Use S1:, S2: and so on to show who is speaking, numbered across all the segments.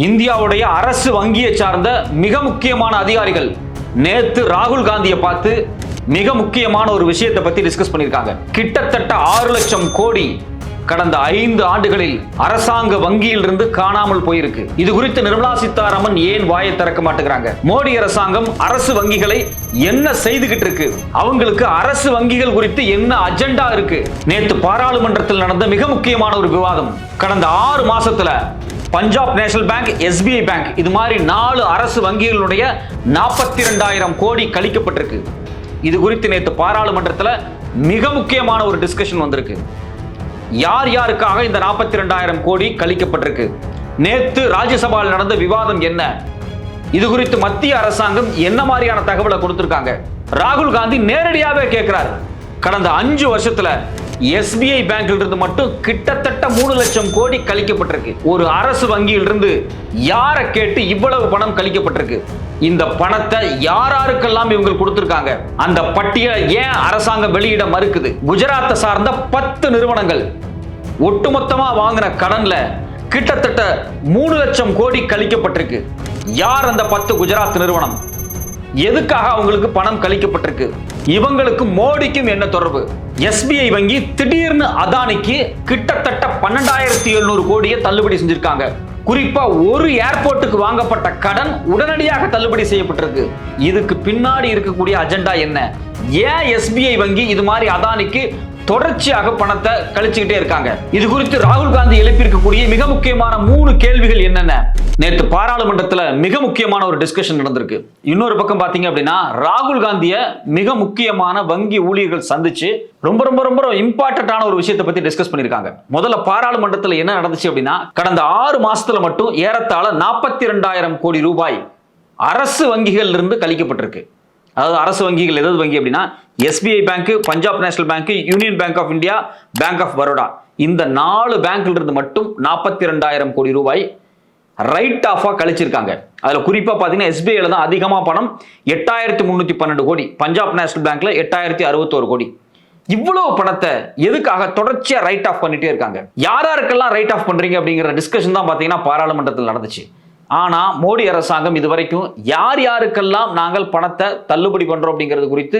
S1: இந்தியாவுடைய அரசு வங்கியை சார்ந்த மிக முக்கியமான அதிகாரிகள் நேத்து ராகுல் காந்தியை பார்த்து மிக முக்கியமான ஒரு விஷயத்தை பத்தி டிஸ்கஸ் பண்ணிருக்காங்க. கிட்டத்தட்ட 6 லட்சம் கோடி கடந்த 5 ஆண்டுகளில் அரசாங்க வங்கியில் இருந்து காணாமல் போயிருக்கு. இது குறித்து நிர்மலா சீதாராமன் ஏன் வாயை திறக்க மாட்டேங்கிறாங்க? மோடி அரசாங்கம் அரசு வங்கிகளை என்ன செய்துகிட்டு இருக்கு? அவங்களுக்கு அரசு வங்கிகள் குறித்து என்ன அஜெண்டா இருக்கு? நேத்து பாராளுமன்றத்தில் நடந்த மிக முக்கியமான ஒரு விவாதம். கடந்த 6 மாசத்துல Punjab national bank, SBI bank, இது மாதிரி 4 அரசு வங்கிகளுடைய 42,000 கோடி கழிக்கப்பட்டிருக்கு. இது குறித்து நேற்று பாராளுமன்றத்தில் மிக முக்கியமான ஒரு டிஸ்கஷன் வந்திருக்கு. யார் யாருக்காக இந்த 42,000 கோடி கழிக்கப்பட்டிருக்கு? நேற்று ராஜ்யசபாவில் நடந்த விவாதம் என்ன? இது குறித்து மத்திய அரசாங்கம் என்ன மாதிரியான தகவலை கொடுத்திருக்காங்க? ராகுல் காந்தி நேரடியாகவே கேட்கிறார். கடந்த 5 வருஷத்துல SBI பேங்க்ல இருந்து மட்டும் கிட்டத்தட்ட 3 லட்சம் கோடி கழிக்கப்பட்டிருக்கு. ஒரு அரசு வங்கியில் இருந்து யாரை கேட்டு இவ்வளவு பணம் கழிக்கப்பட்டிருக்கு? இந்த பணத்தை யாராருக்கெல்லாம் இவங்க கொடுத்திருக்காங்க? அந்த பட்டியலை ஏன் அரசாங்கம் வெளியிட மறுக்குது? குஜராத்தை சார்ந்த 10 நிறுவனங்கள் ஒட்டுமொத்தமா வாங்கின கடன்ல கிட்டத்தட்ட 3 லட்சம் கோடி கழிக்கப்பட்டிருக்கு. யார் அந்த 10 குஜராத் நிறுவனம்? எதுக்காக அவங்களுக்கு பணம் கழிக்கப்பட்டிருக்கு? இவங்களுக்கு மோடிக்கும் என்ன தொடர்பு? SBI வங்கி திடீர்னு அதானிக்கு கிட்டத்தட்ட 12,700 கோடியை தள்ளுபடி செஞ்சிருக்காங்க. குறிப்பா ஒரு ஏர்போர்ட்டுக்கு வாங்கப்பட்ட கடன் உடனடியாக தள்ளுபடி செய்யப்பட்டிருக்கு. இதுக்கு பின்னாடி இருக்கக்கூடிய அஜெண்டா என்ன? ஏன் SBI வங்கி இது மாதிரி அதானிக்கு தொடர்ச்சியாக பணத்தை கழிச்சுக்கிட்டே இருக்காங்க? இது குறித்து ராகுல் காந்தி எழுப்பியிருக்கக்கூடிய மிக முக்கியமான 3 கேள்விகள் என்னென்ன? நேற்று பாராளுமன்றத்தில் மிக முக்கியமான ஒரு டிஸ்கஷன் நடந்திருக்கு. இன்னொரு பக்கம் பாத்தீங்க அப்படின்னா ராகுல் காந்தியை மிக முக்கியமான வங்கி ஊழியர்கள் சந்திச்சு ரொம்ப ரொம்ப ரொம்ப இம்பார்ட்டன்டான ஒரு விஷயத்தை பத்தி டிஸ்கஸ் பண்ணிருக்காங்க. முதல்ல பாராளுமன்றத்தில் என்ன நடந்துச்சு அப்படின்னா, கடந்த 6 மாசத்துல மட்டும் ஏறத்தாழ 42,000 கோடி ரூபாய் அரசு வங்கிகள் இருந்து கழிக்கப்பட்டிருக்கு. அதாவது அரசு வங்கிகள் எதாவது வங்கி அப்படின்னா SBI bank, Punjab national bank, union bank of India, bank of Baroda, இந்த 4 பேங்க்ல இருந்து மட்டும் 42,000 கோடி ரூபாய் ரைட் ஆஃபா கழிச்சிருக்காங்க. அதுல குறிப்பா பாத்தீங்கன்னா SBIல தான் அதிகமா பணம், 8,312 கோடி, பஞ்சாப் நேஷனல் பேங்க்ல 8,061 கோடி. இவ்வளவு பணத்தை எதுக்காக தொடர்ச்சியா ரைட் ஆஃப் பண்ணிட்டே இருக்காங்க? யாராருக்கெல்லாம் ரைட் ஆஃப் பண்றீங்க அப்படிங்கிற டிஸ்கஷன் தான் பாத்தீங்கன்னா பாராளுமன்றத்தில் நடந்துச்சு. ஆனா மோடி அரசாங்கம் இதுவரைக்கும் யார் யாருக்கெல்லாம் நாங்கள் பணத்தை தள்ளுபடி பண்றோம் அப்படிங்கிறது குறித்து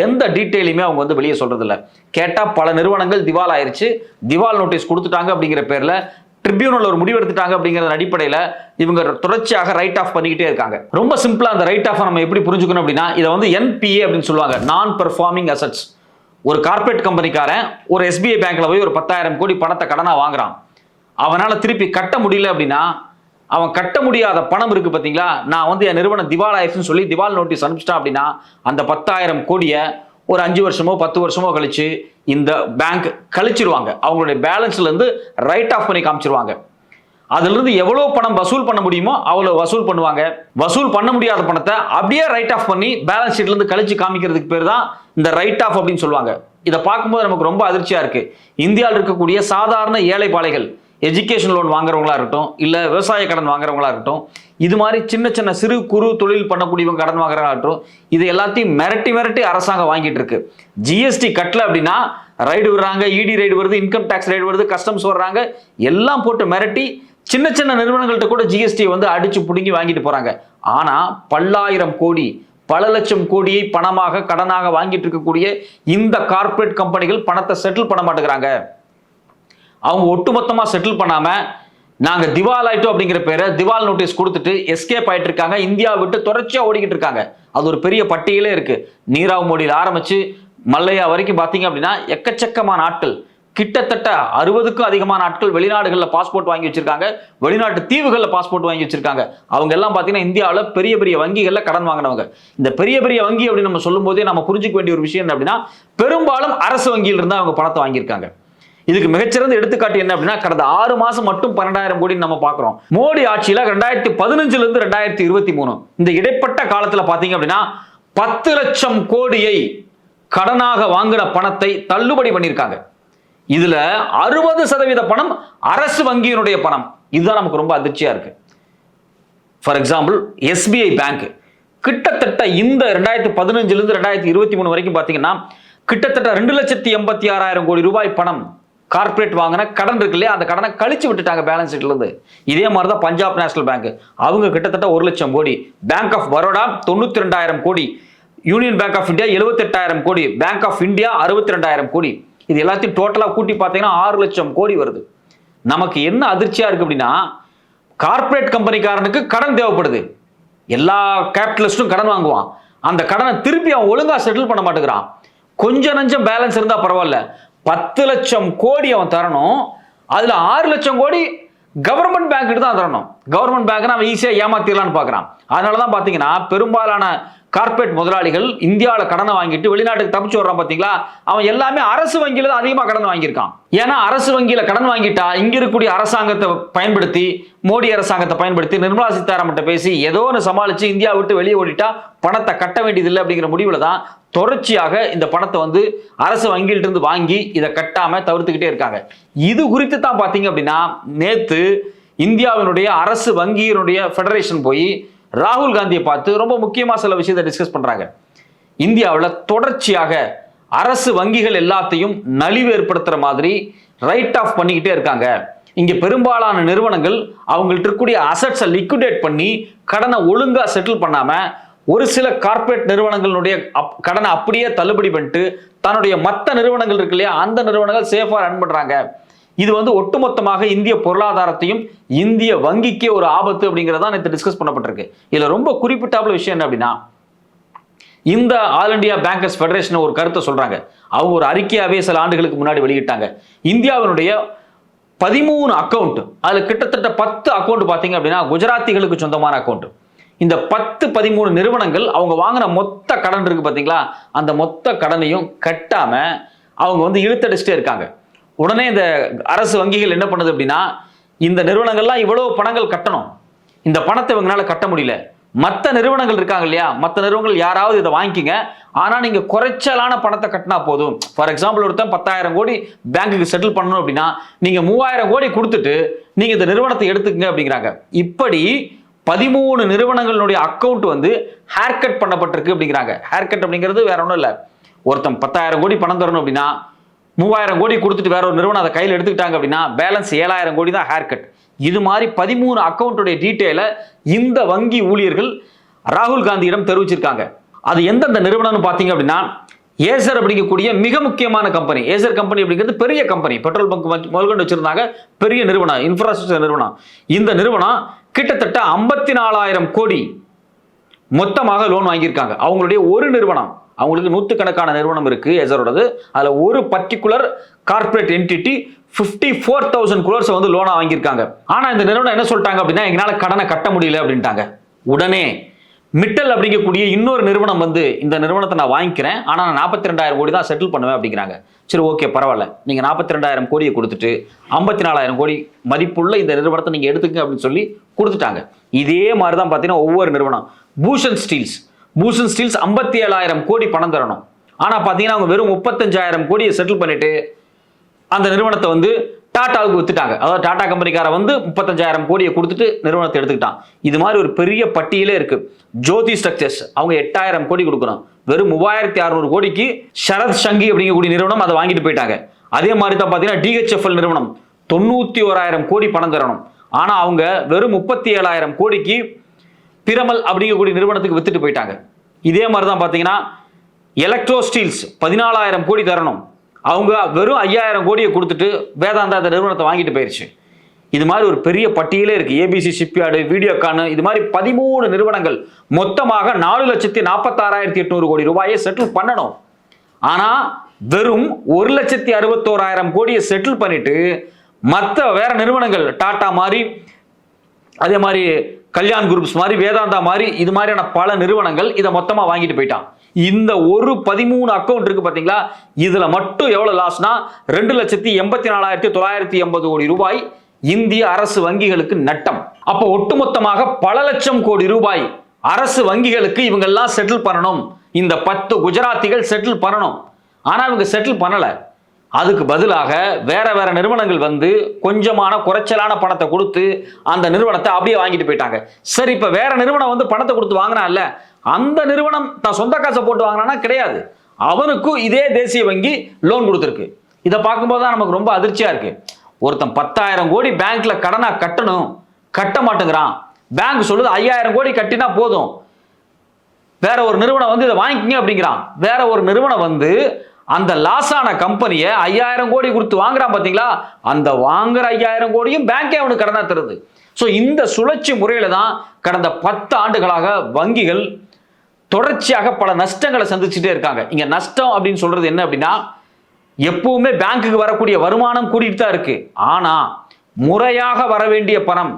S1: எந்த டீட்டெயிலுமே அவங்க வெளியே சொல்றது இல்ல. கேட்டா பல நிறுவனங்கள் திவால் ஆயிருச்சு, திவால் நோட்டீஸ் கொடுத்துட்டாங்க அப்படிங்கிற பேர்ல ட்ரிபியூனல் ஒரு முடிவு எடுத்துட்டாங்க அப்படிங்கிற அடிப்படையில் இவங்க தொடர்ச்சியாக ரைட் ஆஃப் பண்ணிக்கிட்டே இருக்காங்க. ரொம்ப சிம்பிளா அந்த ரைட் ஆஃப் நம்ம எப்படி புரிஞ்சுக்கணும் அப்படின்னா, இதை NPA அப்படின்னு சொல்லுவாங்க, நான் பெர்ஃபார்மிங் அசெட்ஸ். ஒரு கார்பரேட் கம்பெனிக்காரன் ஒரு SBI பேங்க்ல போய் ஒரு 10,000 கோடி பணத்தை கடனா வாங்குறான். அவனால திருப்பி கட்ட முடியல அப்படின்னா, அவன் கட்ட முடியாத பணம் இருக்கு பாத்தீங்களா, நான் என் நிறுவனம் திவால் ஆயிடுச்சுன்னு சொல்லி திவால் நோட்டீஸ் அனுப்பிச்சிட்டான் அப்படின்னா, அந்த 10,000 கோடியை ஒரு 5 வருஷமோ 10 வருஷமோ கழிச்சு இந்த பேங்க் கழிச்சிருவாங்க. அவங்களுடைய பேலன்ஸ்ல இருந்து ரைட் ஆஃப் பண்ணி காமிச்சிருவாங்க. அதுல இருந்து எவ்வளவு பணம் வசூல் பண்ண முடியுமோ அவ்வளவு வசூல் பண்ணுவாங்க. வசூல் பண்ண முடியாத பணத்தை அப்படியே ரைட் ஆஃப் பண்ணி பேலன்ஸ் ஷீட்ல இருந்து கழிச்சு காமிக்கிறதுக்கு பேர் தான் இந்த ரைட் ஆஃப் அப்படின்னு சொல்லுவாங்க. இதை பார்க்கும்போது நமக்கு ரொம்ப அதிர்ச்சியா இருக்கு. இந்தியாவில் இருக்கக்கூடிய சாதாரண ஏழை பாளைகள், எஜுகேஷன் லோன் வாங்குறவங்களா இருக்கட்டும், இல்ல விவசாய கடன் வாங்குறவங்களா இருக்கட்டும், இது மாதிரி சின்ன சின்ன சிறு குறு தொழில் பண்ணக்கூடியவங்க கடன் வாங்குறவங்களா இருக்கட்டும், இது எல்லாத்தையும் மிரட்டி அரசாங்கம் வாங்கிட்டு இருக்கு. GST கட்டல அப்படின்னா ரைடு விடுறாங்க, ED ரைடு வருது, இன்கம் டாக்ஸ் ரைடு வருது, கஸ்டம்ஸ் வர்றாங்க, எல்லாம் போட்டு மிரட்டி சின்ன சின்ன நிறுவனங்கள்ட்ட கூட GST அடிச்சு புடுங்கி வாங்கிட்டு போறாங்க. ஆனா பல்லாயிரம் கோடி, பல லட்சம் கோடியை பணமாக கடனாக வாங்கிட்டு இருக்கக்கூடிய இந்த கார்பரேட் கம்பெனிகள் பணத்தை செட்டில் பண்ண மாட்டேங்கிறாங்க. அவங்க ஒட்டுமொத்தமா செட்டில் பண்ணாம நாங்க திவால் ஆயிட்டோம் அப்படிங்கிற பேரை திவால் நோட்டீஸ் கொடுத்துட்டு எஸ்கேப் ஆயிட்டு இருக்காங்க. இந்தியா விட்டு தொடர்ச்சியா ஓடிக்கிட்டு இருக்காங்க. அது ஒரு பெரிய பட்டியலே இருக்கு. நீரவ் மோடியில் ஆரம்பிச்சு மல்லையா வரைக்கும் பாத்தீங்க அப்படின்னா எக்கச்சக்கமான ஆட்கள், கிட்டத்தட்ட 60க்கும் அதிகமான ஆட்கள் வெளிநாடுகளில் பாஸ்போர்ட் வாங்கி வச்சிருக்காங்க, வெளிநாட்டு தீவுகளில் பாஸ்போர்ட் வாங்கி வச்சிருக்காங்க. அவங்க எல்லாம் பாத்தீங்கன்னா இந்தியாவில் பெரிய பெரிய வங்கிகள்ல கடன் வாங்கினவங்க. இந்த பெரிய பெரிய வங்கி அப்படின்னு நம்ம சொல்லும் போதே நம்ம புரிஞ்சுக்க வேண்டிய ஒரு விஷயம் என்ன அப்படின்னா, பெரும்பாலும் அரசு வங்கியில் இருந்தா அவங்க பணத்தை வாங்கியிருக்காங்க. இதுக்கு மிகச்சிறந்த எடுத்துக்காட்டு என்ன அப்படின்னா, கடந்த 6 மாசம் மட்டும் 12,000 கோடி நம்ம பார்க்கிறோம். மோடி ஆட்சியில 2015 இருந்து 2023 இந்த இடைப்பட்ட காலத்துல பாத்தீங்க அப்படின்னா 10 லட்சம் கோடியை கடனாக வாங்கின பணத்தை தள்ளுபடி பண்ணியிருக்காங்க. இதுல 60% பணம் அரசு வங்கியினுடைய பணம். இதுதான் நமக்கு ரொம்ப அதிர்ச்சியா இருக்கு. ஃபார் எக்ஸாம்பிள் SBI பேங்க் கிட்டத்தட்ட இந்த 2015 இருந்து 2023 வரைக்கும் பாத்தீங்கன்னா கிட்டத்தட்ட 2,86,000 கோடி ரூபாய் பணம் கார்ப்பரேட் வாங்கின கடன் இருக்கு இல்லையா, அந்த கடனை கழிச்சு விட்டுட்டாங்க பேலன்ஸ் ஷீட்ல இருந்து. இதே மாதிரி தான் பஞ்சாப் நேஷனல் பேங்க், அவங்க கிட்டத்தட்ட 1 லட்சம் கோடி, பேங்க் ஆஃப் பரோடா 92,000 கோடி, யூனியன் பேங்க் ஆஃப் இந்தியா 78,000 கோடி, பேங்க் ஆஃப் இந்தியா 62,000 கோடி. இது எல்லாத்தையும் டோட்டலா கூட்டி பார்த்தீங்கன்னா 6 லட்சம் கோடி வருது. நமக்கு என்ன அதிர்ச்சியா இருக்கு அப்படின்னா, கார்ப்பரேட் கம்பெனிக்காரனுக்கு கடன் தேவைப்படுது, எல்லா கேபிட்டலிஸ்டும் கடன் வாங்குவான், அந்த கடனை திருப்பி அவன் ஒழுங்கா செட்டில் பண்ண மாட்டேங்கிறான். கொஞ்சம் நஞ்சம் பேலன்ஸ் இருந்தா பரவாயில்ல, 10 லட்சம் கோடி அவன் தரணும், அதுல 6 லட்சம் கோடி கவர்மெண்ட் பேங்க் தான் தரணும். கவர்மெண்ட் பேங்க் அவன் ஈஸியா ஏமாத்திடலான்னு பாக்குறான். அதனாலதான் பாத்தீங்கன்னா பெரும்பாலான கார்ப்பரேட் முதலாளிகள் இந்தியாவில் கடனை வாங்கிட்டு வெளிநாட்டுக்கு தப்பிச்சு வர்றான் பாத்தீங்களா, அவன் எல்லாமே அரசு வங்கியில தான் அதிகமாக கடன் வாங்கியிருக்கான். ஏன்னா அரசு வங்கியில கடன் வாங்கிட்டா இங்க இருக்கக்கூடிய அரசாங்கத்தை பயன்படுத்தி, மோடி அரசாங்கத்தை பயன்படுத்தி, நிர்மலா சீதாராமன் பேசி ஏதோ ஒன்று சமாளிச்சு இந்தியா விட்டு வெளியே ஓடிட்டா பணத்தை கட்ட வேண்டியதில்லை அப்படிங்கிற முடிவுல தான் தொடர்ச்சியாக இந்த பணத்தை அரசு வங்கியில இருந்து வாங்கி இதை கட்டாம தவிர்த்துக்கிட்டே இருக்காங்க. இது குறித்து தான் பாத்தீங்க அப்படின்னா நேத்து இந்தியாவினுடைய அரசு வங்கியினுடைய ஃபெடரேஷன் போய் ராகுல் காந்தியை பார்த்து ரொம்ப முக்கியமா சில விஷயத்தை டிஸ்கஸ் பண்றாங்க. இந்தியாவில் தொடர்ச்சியாக அரசு வங்கிகள் எல்லாத்தையும் நலிவு ஏற்படுத்துற மாதிரி ரைட் ஆஃப் பண்ணிக்கிட்டே இருக்காங்க. இங்க பெரும்பாலான நிறுவனங்கள் அவங்கள்ட்ட இருக்கக்கூடிய அசட்ஸை லிக்விடேட் பண்ணி கடனை ஒழுங்கா செட்டில் பண்ணாம ஒரு சில கார்ப்பரேட் நிறுவனங்களுடைய கடனை அப்படியே தள்ளுபடி பண்ணிட்டு தன்னுடைய மற்ற நிறுவனங்கள் இருக்கு இல்லையா, அந்த நிறுவனங்கள் சேஃபா ரன் பண்றாங்க. இது ஒட்டுமொத்தமாக இந்திய பொருளாதாரத்தையும் இந்திய வங்கிக்கே ஒரு ஆபத்து அப்படிங்கிறதா நேற்று டிஸ்கஸ் பண்ணப்பட்டிருக்கு. இதுல ரொம்ப குறிப்பிட்டாப்புல விஷயம் என்ன அப்படின்னா, இந்த ஆல் இண்டியா பேங்கர்ஸ் ஃபெடரேஷன் ஒரு கருத்தை சொல்றாங்க. அவங்க ஒரு அறிக்கையாவே சில ஆண்டுகளுக்கு முன்னாடி வெளியிட்டாங்க. இந்தியாவினுடைய 13 அக்கௌண்ட், அதுல கிட்டத்தட்ட 10 அக்கௌண்ட் பாத்தீங்க அப்படின்னா குஜராத்திகளுக்கு சொந்தமான அக்கௌண்ட். இந்த 10-13 நிறுவனங்கள் அவங்க வாங்கின மொத்த கடன் இருக்கு பாத்தீங்களா, அந்த மொத்த கடனையும் கட்டாம அவங்க இழுத்தடிச்சுட்டே இருக்காங்க. உடனே இந்த அரசு வங்கிகள் என்ன பண்ணுது அப்படின்னா, இந்த நிறுவனங்கள்லாம் இவ்வளவு பணங்கள் கட்டணும், இந்த பணத்தை இவங்களால கட்ட முடியல, மற்ற நிறுவனங்கள் இருக்காங்க இல்லையா, மற்ற நிறுவனங்கள் யாராவது இதை வாங்கிக்கிங்க, ஆனா நீங்க குறைச்சலான பணத்தை கட்டினா போதும். ஃபார் எக்ஸாம்பிள் ஒருத்தன் 10,000 கோடி பேங்குக்கு செட்டில் பண்ணணும் அப்படின்னா நீங்க 3,000 கோடி கொடுத்துட்டு நீங்க இந்த நிறுவனத்தை எடுத்துக்கங்க அப்படிங்கிறாங்க. இப்படி 13 நிறுவனங்களுடைய அக்கௌண்ட் ஹேர் கட் பண்ணப்பட்டிருக்கு அப்படிங்கிறாங்க. ஹேர் கட் அப்படிங்கிறது வேற ஒன்றும் இல்லை, ஒருத்தன் 10,000 கோடி பணம் தரணும் அப்படின்னா 3,000 கோடி கொடுத்துட்டு வேற ஒரு நிறுவனம் அதை கையில் எடுத்துக்கிட்டாங்க அப்படின்னா பேலன்ஸ் 7,000 கோடி தான் ஹேர் கட். இது மாதிரி 13 அக்கௌண்ட்டுடைய டீட்டெயிலை இந்த வங்கி ஊழியர்கள் ராகுல் காந்தியிடம் தெரிவிச்சிருக்காங்க. அது எந்தெந்த நிறுவனம்னு பார்த்தீங்க அப்படின்னா, ஏசர் அப்படிங்கக்கூடிய மிக முக்கியமான கம்பெனி. ஏசர் கம்பெனி அப்படிங்கிறது பெரிய கம்பெனி, பெட்ரோல் பங்க் முதல்கொண்டு வச்சிருந்தாங்க, பெரிய நிறுவனம், இன்ஃப்ராஸ்ட்ரக்சர் நிறுவனம். இந்த நிறுவனம் கிட்டத்தட்ட 54,000 கோடி மொத்தமாக லோன் வாங்கியிருக்காங்க. அவங்களுடைய ஒரு நிறுவனம், அவங்களுக்கு நூற்றுக்கணக்கான நிறுவனம் இருக்கு ஏசரோடது, அதுல ஒரு பர்டிகுலர் கார்ப்பரேட் என்டிட்டி 54,000 crores லோனா வாங்கியிருக்காங்க. ஆனா இந்த நிறுவனம் என்ன சொல்லிட்டாங்க அப்படின்னா, எங்களால கடனை கட்ட முடியல அப்படின்ட்டாங்க. உடனே மிட்டல் அப்படிங்கக்கூடிய இன்னொரு நிறுவனம் இந்த நிறுவனத்தை நான் வாங்கிக்கிறேன், ஆனா நான் 42,000 கோடி தான் செட்டில் பண்ணுவேன் அப்படிங்கிறாங்க. சரி, ஓகே, பரவாயில்ல, நீங்க 42,000 கோடியை கொடுத்துட்டு 54,000 கோடி மதிப்புள்ள இந்த நிறுவனத்தை நீங்க எடுத்துக்க அப்படின்னு சொல்லி கொடுத்துட்டாங்க. இதே மாதிரி தான் பார்த்தீங்கன்னா ஒவ்வொரு நிறுவனம், பூஷன் ஸ்டீல்ஸ் 57,000 கோடி பணம் தரணும், ஆனா பாத்தீங்கன்னா அவங்க வெறும் 35,000 கோடியை செட்டில் பண்ணிட்டு அந்த நிறுவனத்தை டாட்டாவுக்கு வித்துட்டாங்க. அதாவது டாடா கம்பெனிக்கார 35,000 கோடியை கொடுத்துட்டு நிறுவனத்தை எடுத்துக்கிட்டான். இது மாதிரி ஒரு பெரிய பட்டியலே இருக்கு. ஜோதி ஸ்ட்ரக்சர்ஸ் அவங்க 8,000 கோடி கொடுக்கணும், வெறும் 3,600 கோடிக்கு ஷரத் ஷங்கி அப்படிங்கக்கூடிய நிறுவனம் அதை வாங்கிட்டு போயிட்டாங்க. அதே மாதிரி தான் பாத்தீங்கன்னா DHFL நிறுவனம் 91,000 கோடி பணம் தரணும், ஆனா அவங்க வெறும் 37,000 கோடிக்கு பிரமல் அப்படிங்கக்கூடிய நிறுவனத்துக்கு வித்துட்டு போயிட்டாங்க. இதே மாதிரி தான் பாத்தீங்கன்னா எலக்ட்ரோ ஸ்டீல்ஸ் 14,000 கோடி தரணும், அவங்க வெறும் 5,000 கோடியை கொடுத்துட்டு வேதாந்தா அந்த நிறுவனத்தை வாங்கிட்டு போயிருச்சு. இது மாதிரி ஒரு பெரிய பட்டியலே இருக்கு. ABC ஷிப்யார்டு, வீடியோகான், இது மாதிரி 13 நிறுவனங்கள் மொத்தமாக 4,46,800 கோடி ரூபாயை செட்டில் பண்ணணும். ஆனா வெறும் 1,61,000 கோடியை செட்டில் பண்ணிட்டு மற்ற வேற நிறுவனங்கள் டாடா மாதிரி, அதே மாதிரி கல்யாண் குரூப்ஸ் மாதிரி, வேதாந்தா மாதிரி, இது மாதிரியான பல நிறுவனங்கள் இதை மொத்தமா வாங்கிட்டு போயிட்டான். இந்த ஒரு 13 அக்கௌண்ட் இருக்கு பாத்தீங்களா, இதுல மட்டும் எவ்வளவு லாஸ்னா 2,84,980 கோடி ரூபாய் இந்திய அரசு வங்கிகளுக்கு நட்டம். அப்ப ஒட்டுமொத்தமாக பல லட்சம் கோடி ரூபாய் அரசு வங்கிகளுக்கு இவங்க எல்லாம் செட்டில் பண்ணணும். இந்த 10 குஜராத்திகள் செட்டில் பண்ணணும், ஆனா இவங்க செட்டில் பண்ணல. அதுக்கு பதிலாக வேற வேற நிறுவனங்கள் கொஞ்சமான குறைச்சலான பணத்தை கொடுத்து அந்த நிறுவனத்தை அப்படியே வாங்கிட்டு போயிட்டாங்க. சரி, இப்ப வேற நிறுவனம் பணத்தை கொடுத்து வாங்கினா இல்ல, அந்த நிறுவனம் தான் சொந்த காசை போட்டு வாங்கினா கிடையாது, அவனுக்கும் இதே தேசிய வங்கி லோன் கொடுத்துருக்கு. இதை பார்க்கும்போது தான் நமக்கு ரொம்ப அதிர்ச்சியா இருக்கு. ஒருத்தன் 10,000 கோடி பேங்க்ல கடனா கட்டணும், கட்ட மாட்டேங்கிறான். பேங்க் சொல்லுது 5,000 கோடி கட்டினா போதும், வேற ஒரு நிறுவனம் வந்து இதை வாங்கிக்கங்க அப்படிங்கிறான். வேற ஒரு நிறுவனம் வந்து அந்த லாஸ் ஆன கம்பெனியை 5,000 கோடி கொடுத்து வாங்குறான் பாத்தீங்களா, அந்த வாங்குற 5,000 கோடியும் பேங்கே அவனுக்கு கடனா தருது. ஸோ இந்த சுழற்சி முறையில தான் கடந்த 10 ஆண்டுகளாக வங்கிகள் தொடர்ச்சியாக பல நஷ்டங்களை சந்திச்சுட்டே இருக்காங்க. இங்க நஷ்டம் அப்படின்னு சொல்றது என்ன அப்படின்னா, எப்பவுமே பேங்குக்கு வரக்கூடிய வருமானம் கூட்டிட்டு தான் இருக்கு. ஆனா முறையாக வர வேண்டிய பணம்,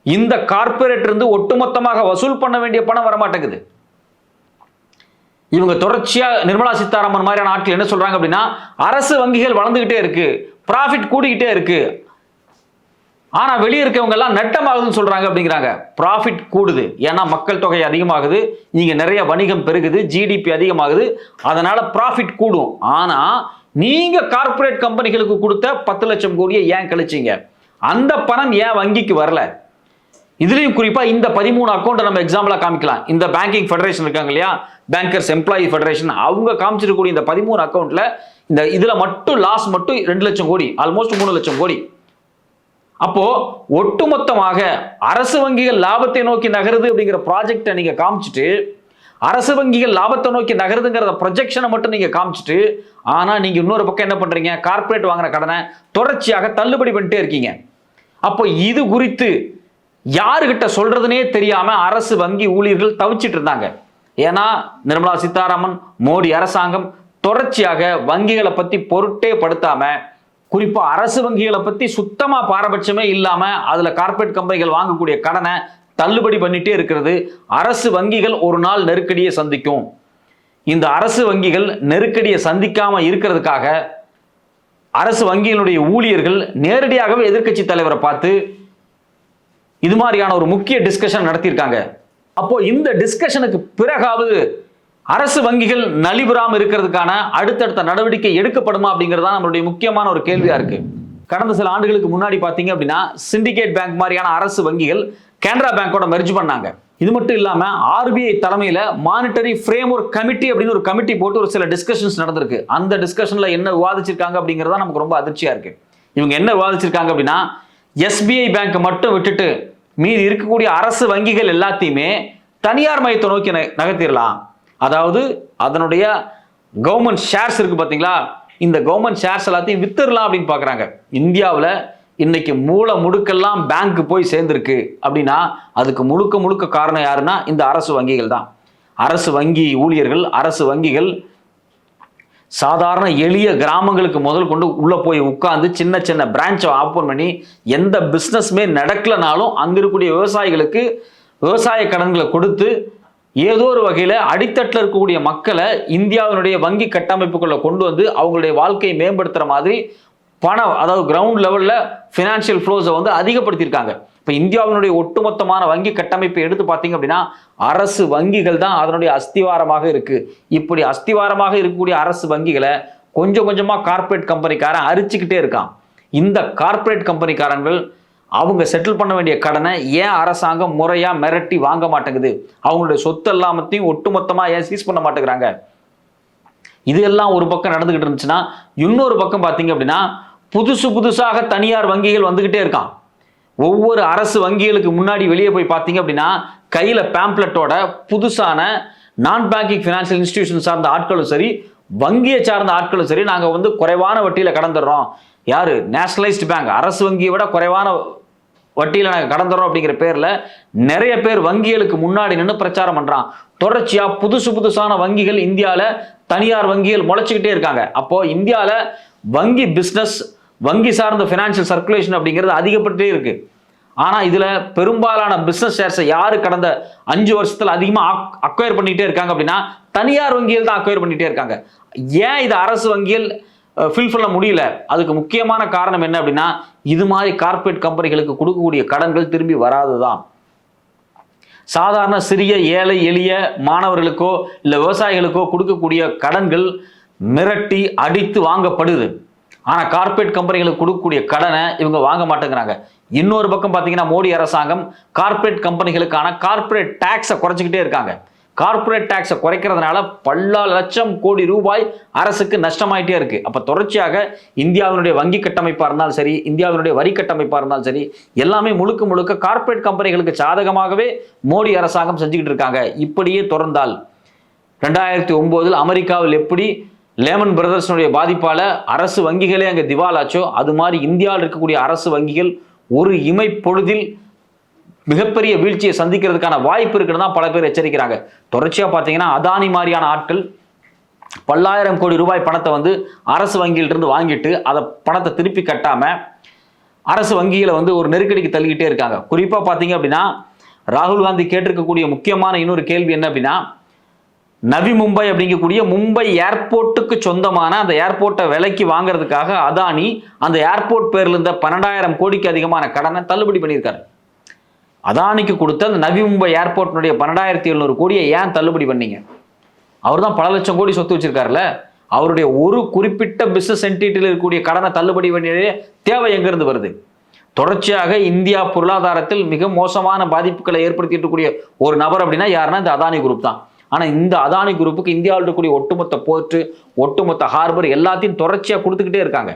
S1: இந்த கார்பரேட் இருந்து ஒட்டுமொத்தமாக வசூல் பண்ண வேண்டிய பணம் வரமாட்டேங்குது. இவங்க தொடர்ச்சியா நிர்மலா சீதாராமன் மாதிரியான ஆட்கள் என்ன சொல்றாங்க அப்படின்னா, அரசு வங்கிகள் வளர்ந்துகிட்டே இருக்கு, ப்ராஃபிட் கூடிக்கிட்டே இருக்கு, ஆனா வெளியே இருக்கவங்க எல்லாம் நட்டமாகுதுன்னு சொல்றாங்க அப்படிங்கிறாங்க. ப்ராஃபிட் கூடுது, ஏன்னா மக்கள் தொகை அதிகமாகுது, நீங்க நிறைய வணிகம் பெருகுது, ஜிடிபி அதிகமாகுது, அதனால ப்ராஃபிட் கூடும். ஆனா நீங்க கார்பரேட் கம்பெனிகளுக்கு கொடுத்த 10 லட்சம் கோடியை ஏன் கழிச்சீங்க? அந்த பணம் ஏன் வங்கிக்கு வரல? இதுலயும் குறிப்பா இந்த 13 அக்கௌண்ட் நம்ம எக்ஸாம்பிளா காமிக்கலாம். இந்த பேங்கிங் ஃபெடரேஷன் இருக்காங்க இல்லையா, பேங்கர்ஸ் எம்ப்ளாயி ஃபெடரேஷன், அவங்க காமிச்சிருக்கக்கூடிய இந்த 13 அக்கௌண்ட்ல இந்த இதுல மட்டும் லாஸ் மட்டும் 2 லட்சம் கோடி, ஆல்மோஸ்ட் 3 லட்சம் கோடி. அப்போ ஒட்டுமொத்தமாக அரசு வங்கிகள் லாபத்தை நோக்கி நகருது அப்படிங்கிற ப்ராஜெக்டை நீங்க காமிச்சிட்டு, அரசு வங்கிகள் லாபத்தை நோக்கி நகருதுங்கிறத ப்ரொஜெக்ஷனை மட்டும் நீங்க காமிச்சிட்டு, ஆனா நீங்க இன்னொரு பக்கம் என்ன பண்றீங்க, கார்பரேட் வாங்கின கடனை தொடர்ச்சியாக தள்ளுபடி பண்ணிட்டே இருக்கீங்க. அப்போ இது குறித்து யாருகிட்ட சொல்றதுனே தெரியாம அரசு வங்கி ஊழியர்கள் தவிச்சிட்டு இருந்தாங்க. ஏன்னா நிர்மலா சீதாராமன், மோடி அரசாங்கம் தொடர்ச்சியாக வங்கிகளை பத்தி பொருட்டே படுத்தாம, குறிப்பா அரசு வங்கிகளை பத்தி சுத்தமா பாரபட்சமே இல்லாம அதுல கார்பரேட் கம்பெனிகள் வாங்கக்கூடிய கடனை தள்ளுபடி பண்ணிட்டே இருக்கிறது. அரசு வங்கிகள் ஒரு நாள் நெருக்கடியை சந்திக்கும். இந்த அரசு வங்கிகள் நெருக்கடியை சந்திக்காம இருக்கிறதுக்காக அரசு வங்கிகளுடைய ஊழியர்கள் நேரடியாகவே எதிர்க்கட்சி தலைவரை பார்த்து இது மாதிரியான ஒரு முக்கிய டிஸ்கஷன் நடத்தியிருக்காங்க. அப்போ இந்த டிஸ்கஷனுக்கு பிறகாவது அரசு வங்கிகள் நலிவுறாம இருக்கிறதுக்கான அடுத்தடுத்த நடவடிக்கை எடுக்கப்படுமா அப்படிங்கிறது தான் நம்மளுடைய முக்கியமான ஒரு கேள்வியா இருக்கு. கடந்த சில ஆண்டுகளுக்கு முன்னாடி பாத்தீங்க அப்படின்னா சிண்டிகேட் பேங்க் மாதிரியான அரசு வங்கிகள் கனரா பேங்கோட மெர்ஜ் பண்ணாங்க. இது மட்டும் இல்லாம ஆர்பிஐ தலைமையில மானிட்டரி ஃப்ரேம்வொர்க் கமிட்டி அப்படின்னு ஒரு கமிட்டி போட்டு ஒரு சில டிஸ்கஷன்ஸ் நடந்திருக்கு. அந்த டிஸ்கஷன்ல என்ன விவாதிச்சிருக்காங்க அப்படிங்கிறது தான் நமக்கு ரொம்ப அதிர்ச்சியா இருக்கு. இவங்க என்ன விவாதிச்சிருக்காங்க அப்படின்னா, எஸ்பிஐ பேங்க் மட்டும் விட்டுட்டு மீதி இருக்கக்கூடிய அரசு வங்கிகள் எல்லாத்தையுமே தனியார் மையத்தை நோக்கி நகர்த்திடலாம். அதாவது அதனுடைய கவர்மெண்ட் ஷேர்ஸ் இருக்கு பாத்தீங்களா, இந்த கவர்மெண்ட் ஷேர்ஸ் எல்லாத்தையும் வித்துடலாம் அப்படின்னு பாக்குறாங்க. இந்தியாவில் இன்னைக்கு முடுக்கெல்லாம் பேங்க் போய் சேர்ந்திருக்கு அப்படின்னா அதுக்கு முழுக்க காரணம் யாருன்னா இந்த அரசு வங்கிகள் தான். அரசு வங்கி ஊழியர்கள், அரசு வங்கிகள் சாதாரண எளிய கிராமங்களுக்கு முதல் கொண்டு உள்ள போய் உட்கார்ந்து சின்ன சின்ன பிரான்ச்சை ஓப்பன் பண்ணி எந்த பிஸ்னஸ்மே நடக்கலனாலும் அங்க இருக்கக்கூடிய விவசாயிகளுக்கு விவசாய கடன்களை கொடுத்து ஏதோ ஒரு வகையில் அடித்தட்டில் இருக்கக்கூடிய மக்களை இந்தியாவினுடைய வங்கி கட்டமைப்புக்குள்ள கொண்டு வந்து அவங்களுடைய வாழ்க்கையை மேம்படுத்துற மாதிரி பணம், அதாவது கிரவுண்ட் லெவலில் ஃபினான்ஷியல் ஃப்ளோஸை வந்து அதிகப்படுத்தியிருக்காங்க. இப்போ இந்தியாவினுடைய ஒட்டுமொத்தமான வங்கி கட்டமைப்பை எடுத்து பார்த்தீங்க அப்படின்னா அரசு வங்கிகள் தான் அதனுடைய அஸ்திவாரமாக இருக்கு. இப்படி அஸ்திவாரமாக இருக்கக்கூடிய அரசு வங்கிகளை கொஞ்சம் கொஞ்சமாக கார்பரேட் கம்பெனிக்காரன் அரிச்சுக்கிட்டே இருக்கான். இந்த கார்பரேட் கம்பெனிக்காரங்கள் அவங்க செட்டில் பண்ண வேண்டிய கடனை ஏன் அரசாங்கம் முறையா மிரட்டி வாங்க மாட்டேங்குது, அவங்களுடைய சொத்து எல்லாமத்தையும் ஒட்டுமொத்தமா ஏன் சீஸ் பண்ண மாட்டேங்கிறாங்க? இது எல்லாம் ஒரு பக்கம் நடந்துகிட்டு இருந்துச்சுன்னா, இன்னொரு பக்கம் பார்த்தீங்க அப்படின்னா புதுசாக தனியார் வங்கிகள் வந்துகிட்டே இருக்கான். ஒவ்வொரு அரசு வங்கிகளுக்கு முன்னாடி வெளியே போய் பார்த்தீங்க அப்படின்னா கையில பேம்ப்ளெட்டோட புதுசான நான் பேங்கிங் ஃபினான்ஷியல் இன்ஸ்டிடியூஷன் சார்ந்த ஆட்களும் சரி, வங்கியை சார்ந்த ஆட்களும் சரி, நாங்க வந்து குறைவான வட்டியில கடந்துடுறோம். யாரு? நேஷனலைஸ்டு பேங்க், அரசு வங்கியை விட குறைவான வட்டியில நாங்க கடந்துறோம் அப்படிங்கிற பேர்ல நிறைய பேர் வங்கிகளுக்கு முன்னாடி நின்று பிரச்சாரம் பண்றான். தொடர்ச்சியா புதுசான வங்கிகள் இந்தியால தனியார் வங்கிகள் முளைச்சுக்கிட்டே இருக்காங்க. அப்போ இந்தியால வங்கி பிசினஸ், வங்கி சார்ந்த பினான்சியல் சர்க்குலேஷன் அப்படிங்கிறது அதிகப்பட்டே இருக்கு. ஆனா இதுல பெரும்பாலான பிசினஸ் ஷேர்ஸை யாரு கடந்த 5 வருஷத்துல அதிகமா அக்வயர் பண்ணிட்டே இருக்காங்க அப்படின்னா தனியார் வங்கிகள் தான் அக்வயர் பண்ணிட்டே இருக்காங்க. ஏன் இது அரசு வங்கிகள் ஃபில் பண்ண முடியல? அதுக்கு முக்கியமான காரணம் என்ன அப்படின்னா, இது மாதிரி கார்பரேட் கம்பெனிகளுக்கு கொடுக்கக்கூடிய கடன்கள் திரும்பி வராதுதான். சாதாரண சிறிய ஏழை எளிய மாணவர்களுக்கோ இல்ல விவசாயிகளுக்கோ கொடுக்கக்கூடிய கடன்கள் மிரட்டி அடித்து வாங்கப்படுது. ஆனா கார்பரேட் கம்பெனிகளுக்கு கொடுக்கக்கூடிய கடனை இவங்க வாங்க மாட்டேங்கிறாங்க. இன்னொரு பக்கம் பாத்தீங்கன்னா மோடி அரசாங்கம் கார்பரேட் கம்பெனிகளுக்கான கார்பரேட் டாக்ஸை குறைச்சிக்கிட்டே இருக்காங்க. கார்ப்பரேட் டாக்ஸை குறைக்கிறதுனால பல லட்சம் கோடி ரூபாய் அரசுக்கு நஷ்டமாயிட்டே இருக்கு. அப்ப தொடர்ச்சியாக இந்தியாவினுடைய வங்கி கட்டமைப்பா இருந்தாலும் சரி, இந்தியாவினுடைய வரி கட்டமைப்பா இருந்தாலும் சரி, எல்லாமே முழுக்க முழுக்க கார்ப்பரேட் கம்பெனிகளுக்கு சாதகமாகவே மோடி அரசாங்கம் செஞ்சுக்கிட்டு இருக்காங்க. இப்படியே தொடர்ந்தால் 2009 அமெரிக்காவில் எப்படி லேமன் பிரதர்ஸனுடைய பாதிப்பால அரசு வங்கிகளே அங்கே திவாலாச்சோ, அது மாதிரி இந்தியாவில் இருக்கக்கூடிய அரசு வங்கிகள் ஒரு இமை பொழுதில் மிகப்பெரிய வீழ்ச்சியை சந்திக்கிறதுக்கான வாய்ப்பு இருக்குன்னு தான் பல பேர் எச்சரிக்கிறாங்க. தொடர்ச்சியா பார்த்தீங்கன்னா அதானி மாதிரியான ஆட்கள் பல்லாயிரம் கோடி ரூபாய் பணத்தை அரசு வங்கியிலிருந்து வாங்கிட்டு அதை பணத்தை திருப்பி கட்டாம அரசு வங்கிகளை ஒரு நெருக்கடிக்கு தள்ளிக்கிட்டே இருக்காங்க. குறிப்பா பார்த்தீங்க அப்படின்னா ராகுல் காந்தி கேட்டிருக்கக்கூடிய முக்கியமான இன்னொரு கேள்வி என்ன அப்படின்னா, நவி மும்பை அப்படிங்கக்கூடிய மும்பை ஏர்போர்ட்டுக்கு சொந்தமான அந்த ஏர்போர்ட்டை விலைக்கு வாங்குறதுக்காக அதானி அந்த ஏர்போர்ட் பேர்ல இருந்த 12,000 கோடிக்கு அதிகமான கடனை தள்ளுபடி பண்ணியிருக்காரு. அதானிக்கு கொடுத்த அந்த நவி மும்பை ஏர்போர்ட்டினுடைய 12,700 கோடியை ஏன் தள்ளுபடி பண்ணீங்க? அவர் தான் பல லட்சம் கோடி சொத்து வச்சிருக்காருல்ல. அவருடைய ஒரு குறிப்பிட்ட பிசினஸ் என்டிட்டியில் இருக்கக்கூடிய கடனை தள்ளுபடி பண்ணிய தேவை எங்கிருந்து வருது? தொடர்ச்சியாக இந்தியா பொருளாதாரத்தில் மிக மோசமான பாதிப்புகளை ஏற்படுத்திட்டு இருக்கக்கூடிய ஒரு நபர் அப்படின்னா யாருன்னா இந்த அதானி குரூப் தான். ஆனா இந்த அதானி குரூப்புக்கு இந்தியாவில் இருக்கக்கூடிய ஒட்டுமொத்த போர்ட், ஒட்டுமொத்த ஹார்பர் எல்லாத்தையும் தொடர்ச்சியா கொடுத்துக்கிட்டே இருக்காங்க.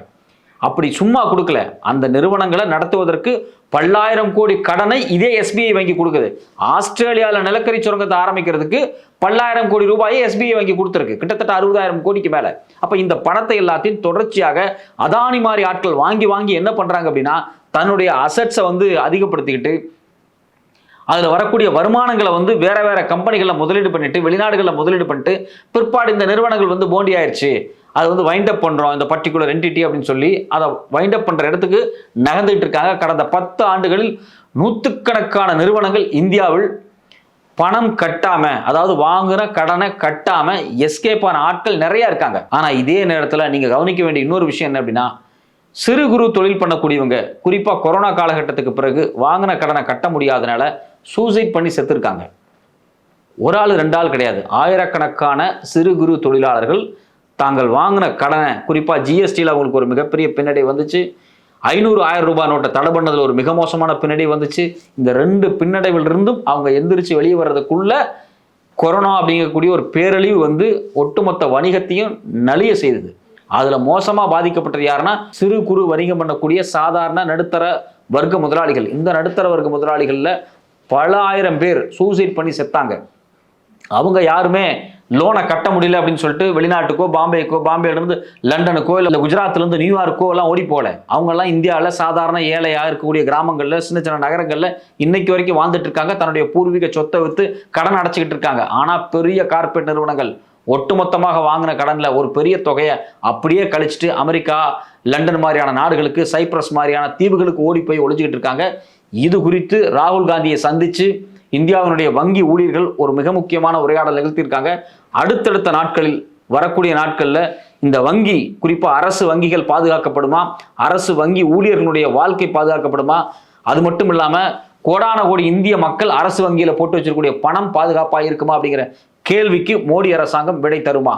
S1: அப்படி சும்மா கொடுக்கல, அந்த நிறுவனங்களை நடத்துவதற்கு பல்லாயிரம் கோடி கடனை இதே எஸ்பிஐ வங்கி கொடுக்குது. ஆஸ்திரேலியாவில் நிலக்கரி சுரங்கத்தை ஆரம்பிக்கிறதுக்கு 10,000 கோடி ரூபாயை எஸ்பிஐ வங்கி கொடுத்துருக்கு, கிட்டத்தட்ட 60,000 கோடிக்கு மேல. அப்ப இந்த பணத்தை எல்லாத்தையும் தொடர்ச்சியாக அதானி மாதிரி ஆட்கள் வாங்கி வாங்கி என்ன பண்றாங்க அப்படின்னா தன்னுடைய அசட்ஸை அதிகப்படுத்திக்கிட்டு அதில் வரக்கூடிய வருமானங்களை வேற வேற கம்பெனிகளில் முதலீடு பண்ணிட்டு, வெளிநாடுகளில் முதலீடு பண்ணிட்டு, பிற்பாடு இந்த நிறுவனங்கள் போண்டி ஆயிடுச்சு, அது வைண்ட் அப் பண்றோம் இந்த பர்டிகுலர் என்டிட்டி அப்படின்னு சொல்லி அதை வைண்ட் அப் பண்ற இடத்துக்கு நகர்ந்துட்டு இருக்காங்க. கடந்த 10 ஆண்டுகளில் நூற்றுக்கணக்கான நிறுவனங்கள் இந்தியாவில் பணம் கட்டாம, அதாவது வாங்குற கடனை கட்டாம எஸ்கேப் ஆன ஆட்கள் நிறைய இருக்காங்க. ஆனா இதே நேரத்தில் நீங்க கவனிக்க வேண்டிய இன்னொரு விஷயம் என்ன அப்படின்னா, சிறு குறு தொழில் பண்ணக்கூடியவங்க குறிப்பா கொரோனா காலகட்டத்துக்கு பிறகு வாங்கின கடனை கட்ட முடியாதனால சூசைட் பண்ணி செத்துருக்காங்க. ஒரு ஆள் 2 ஆள் கிடையாது, ஆயிரக்கணக்கான சிறு குறு தொழிலாளர்கள் தாங்கள் வாங்கின கடனை, குறிப்பா ஜிஎஸ்டியில் அவங்களுக்கு ஒரு மிகப்பெரிய பின்னடை வந்துச்சு, 500-1000 ரூபாய் நோட்டை தடை பண்ணதில் ஒரு மிக மோசமான பின்னடை வந்துச்சு. இந்த 2 பின்னடைவில் இருந்தும் அவங்க எந்திரிச்சு வெளியே வர்றதுக்குள்ள கொரோனா அப்படிங்கக்கூடிய ஒரு பேரழிவு ஒட்டுமொத்த வணிகத்தையும் நலிய செய்தது. அதுல மோசமா பாதிக்கப்பட்டது யாருன்னா சிறு குறு வணிகம் பண்ணக்கூடிய சாதாரண நடுத்தர வர்க்க முதலாளிகள். இந்த நடுத்தர வர்க்க முதலாளிகள்ல பல ஆயிரம் பேர் சூசைட் பண்ணி செத்தாங்க. அவங்க யாருமே லோனை கட்ட முடியல அப்படின்னு சொல்லிட்டு வெளிநாட்டுக்கோ பாம்பேல இருந்து லண்டனுக்கோ இல்லை குஜராத்ல இருந்து நியூயார்க்கோ எல்லாம் ஓடி போல. அவங்க எல்லாம் இந்தியாவில் சாதாரண ஏழையா இருக்கக்கூடிய கிராமங்கள்ல சின்ன சின்ன நகரங்கள்ல இன்னைக்கு வரைக்கும் வாழ்ந்துட்டு இருக்காங்க. தன்னுடைய பூர்வீக சொத்தை வித்து கடன் அடைச்சிக்கிட்டு இருக்காங்க. ஆனா பெரிய கார்பரேட் நிறுவனங்கள் ஒட்டுமொத்தமாக வாங்கின கடன்ல ஒரு பெரிய தொகையை அப்படியே கழிச்சிட்டு அமெரிக்கா, லண்டன் மாதிரியான நாடுகளுக்கு, சைப்ரஸ் மாதிரியான தீவுகளுக்கு ஓடி போய் ஒளிஞ்சுக்கிட்டு இருக்காங்க. இது குறித்து ராகுல் காந்தியை சந்திச்சு இந்தியாவினுடைய வங்கி ஊழியர்கள் ஒரு மிக முக்கியமான உரையாடல் நிகழ்த்தியிருக்காங்க. அடுத்தடுத்த நாட்களில், வரக்கூடிய நாட்கள்ல இந்த வங்கி, குறிப்பா அரசு வங்கிகள் பாதுகாக்கப்படுமா, அரசு வங்கி ஊழியர்களுடைய வாழ்க்கை பாதுகாக்கப்படுமா, அது மட்டும் இல்லாம கோடான கோடி இந்திய மக்கள் அரசு வங்கியில போட்டு வச்சிருக்கக்கூடிய பணம் பாதுகாப்பா இருக்குமா அப்படிங்கிற கேள்விக்கு மோடி அரசாங்கம் விடை தருமா?